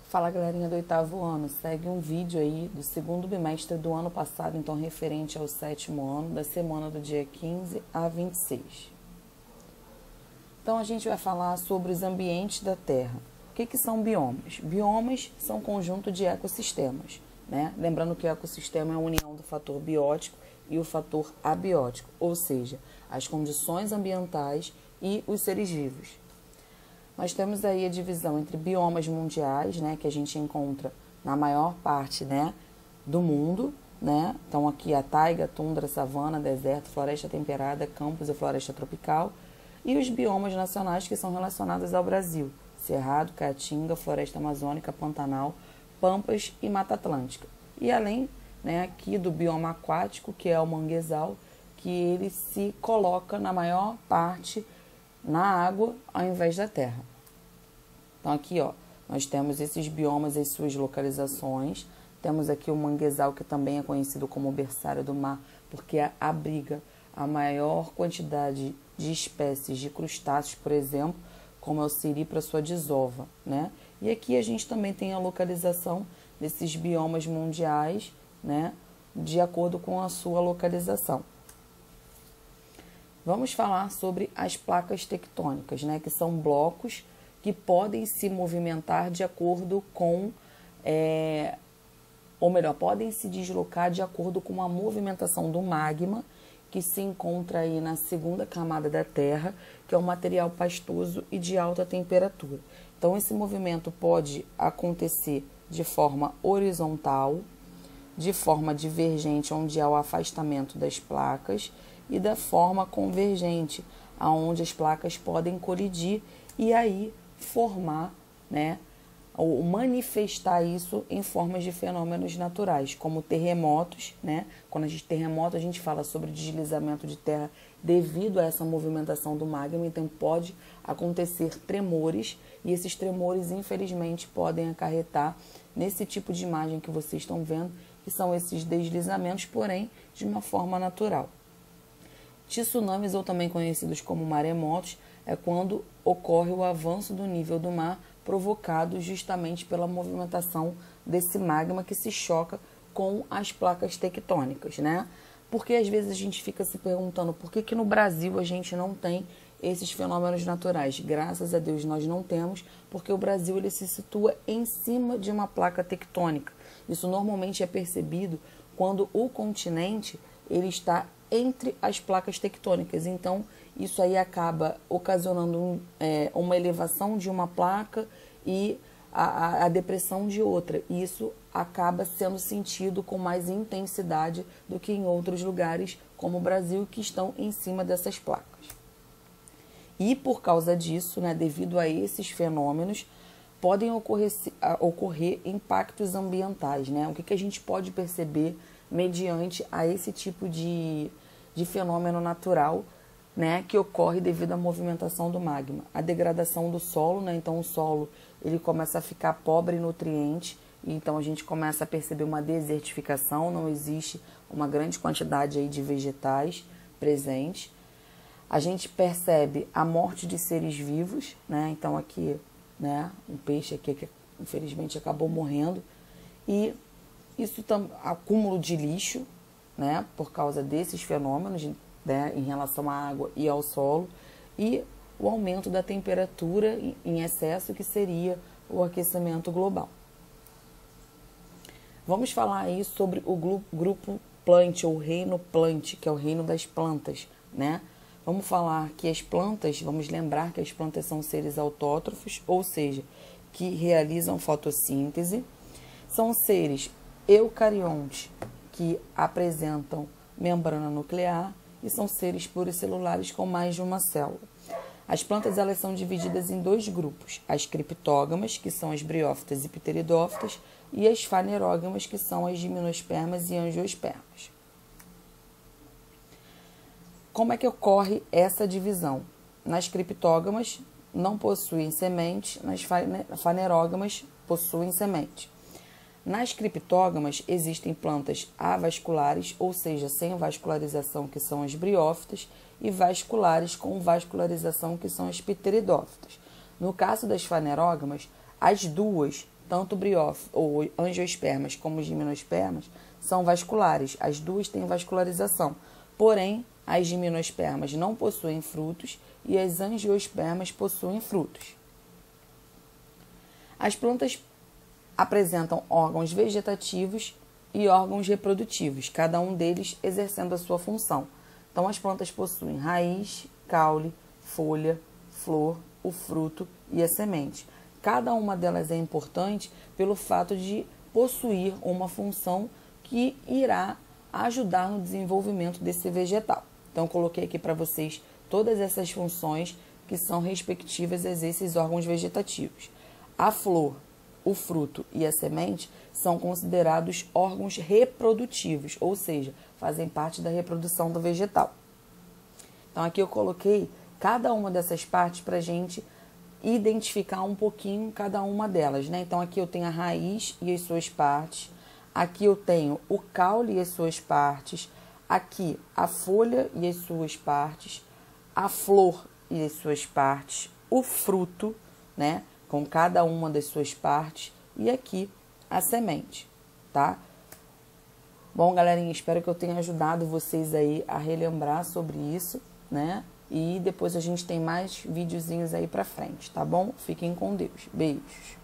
Fala, galerinha do 8º ano, segue um vídeo aí do segundo bimestre do ano passado, então referente ao 7º ano, da semana do dia 15 a 26. Então a gente vai falar sobre os ambientes da Terra. O que são biomas? Biomas são um conjunto de ecossistemas, né? Lembrando que o ecossistema é a união do fator biótico e o fator abiótico, ou seja, as condições ambientais e os seres vivos. Nós temos aí a divisão entre biomas mundiais, né, que a gente encontra na maior parte, né, do mundo, né? Então aqui a taiga, tundra, savana, deserto, floresta temperada, campos e floresta tropical. E os biomas nacionais que são relacionados ao Brasil: Cerrado, Caatinga, Floresta Amazônica, Pantanal, Pampas e Mata Atlântica. E além, né, aqui do bioma aquático, que é o manguezal, que ele se coloca na maior parte na água ao invés da terra. Então aqui, ó, nós temos esses biomas e suas localizações. Temos aqui o manguezal, que também é conhecido como berçário do mar, porque abriga a maior quantidade de espécies de crustáceos, por exemplo, como é o siri para sua desova, né? E aqui a gente também tem a localização desses biomas mundiais, né, de acordo com a sua localização. Vamos falar sobre as placas tectônicas, né, que são blocos que podem se movimentar de acordo com, ou melhor, podem se deslocar de acordo com a movimentação do magma, que se encontra aí na segunda camada da Terra, que é um material pastoso e de alta temperatura. Então, esse movimento pode acontecer de forma horizontal, de forma divergente, onde há o afastamento das placas, e da forma convergente, aonde as placas podem colidir e aí formar, né, ou manifestar isso em formas de fenômenos naturais, como terremotos, né? Quando a gente terremoto, a gente fala sobre deslizamento de terra devido a essa movimentação do magma, então pode acontecer tremores, e esses tremores, infelizmente, podem acarretar nesse tipo de imagem que vocês estão vendo, que são esses deslizamentos, porém, de uma forma natural. Tsunamis, ou também conhecidos como maremotos, é quando ocorre o avanço do nível do mar provocado justamente pela movimentação desse magma que se choca com as placas tectônicas, né? Porque às vezes a gente fica se perguntando por que no Brasil a gente não tem esses fenômenos naturais. Graças a Deus nós não temos, porque o Brasil ele se situa em cima de uma placa tectônica. Isso normalmente é percebido quando o continente ele está entre as placas tectônicas. Então, isso aí acaba ocasionando uma elevação de uma placa e a depressão de outra. E isso acaba sendo sentido com mais intensidade do que em outros lugares, como o Brasil, que estão em cima dessas placas. E por causa disso, né, devido a esses fenômenos, podem ocorrer impactos ambientais, né? O que a gente pode perceber mediante a esse tipo de fenômeno natural, né, que ocorre devido à movimentação do magma? A degradação do solo, né? Então o solo ele começa a ficar pobre em nutrientes, e então a gente começa a perceber uma desertificação, não existe uma grande quantidade aí de vegetais presentes. A gente percebe a morte de seres vivos, né? Então aqui, né, um peixe aqui que infelizmente acabou morrendo, e isso acúmulo de lixo, né, por causa desses fenômenos, né, em relação à água e ao solo, e o aumento da temperatura em excesso, que seria o aquecimento global. Vamos falar aí sobre o grupo Plant, ou reino Plant, que é o reino das plantas, né? Vamos falar que as plantas, vamos lembrar que as plantas são seres autótrofos, ou seja, que realizam fotossíntese. São seres eucariontes, que apresentam membrana nuclear, e são seres pluricelulares com mais de uma célula. As plantas elas são divididas em dois grupos: as criptógamas, que são as briófitas e pteridófitas, e as fanerógamas, que são as gimnospermas e angiospermas. Como é que ocorre essa divisão? Nas criptógamas não possuem semente, nas fanerógamas possuem semente. Nas criptógamas existem plantas avasculares, ou seja, sem vascularização, que são as briófitas, e vasculares com vascularização, que são as pteridófitas. No caso das fanerógamas, as duas tanto ou angiospermas como gimnospermas são vasculares. As duas têm vascularização. Porém, as gimnospermas não possuem frutos e as angiospermas possuem frutos. As plantas apresentam órgãos vegetativos e órgãos reprodutivos, cada um deles exercendo a sua função. Então, as plantas possuem raiz, caule, folha, flor, o fruto e a semente. Cada uma delas é importante pelo fato de possuir uma função que irá ajudar no desenvolvimento desse vegetal. Então, eu coloquei aqui para vocês todas essas funções que são respectivas a esses órgãos vegetativos. A flor, o fruto e a semente são considerados órgãos reprodutivos, ou seja, fazem parte da reprodução do vegetal. Então, aqui eu coloquei cada uma dessas partes para a gente identificar um pouquinho cada uma delas, né? Então, aqui eu tenho a raiz e as suas partes, aqui eu tenho o caule e as suas partes, aqui a folha e as suas partes, a flor e as suas partes, o fruto, né? Com cada uma das suas partes, e aqui a semente, tá? Bom, galerinha, espero que eu tenha ajudado vocês aí a relembrar sobre isso, né? E depois a gente tem mais videozinhos aí pra frente, tá bom? Fiquem com Deus. Beijos.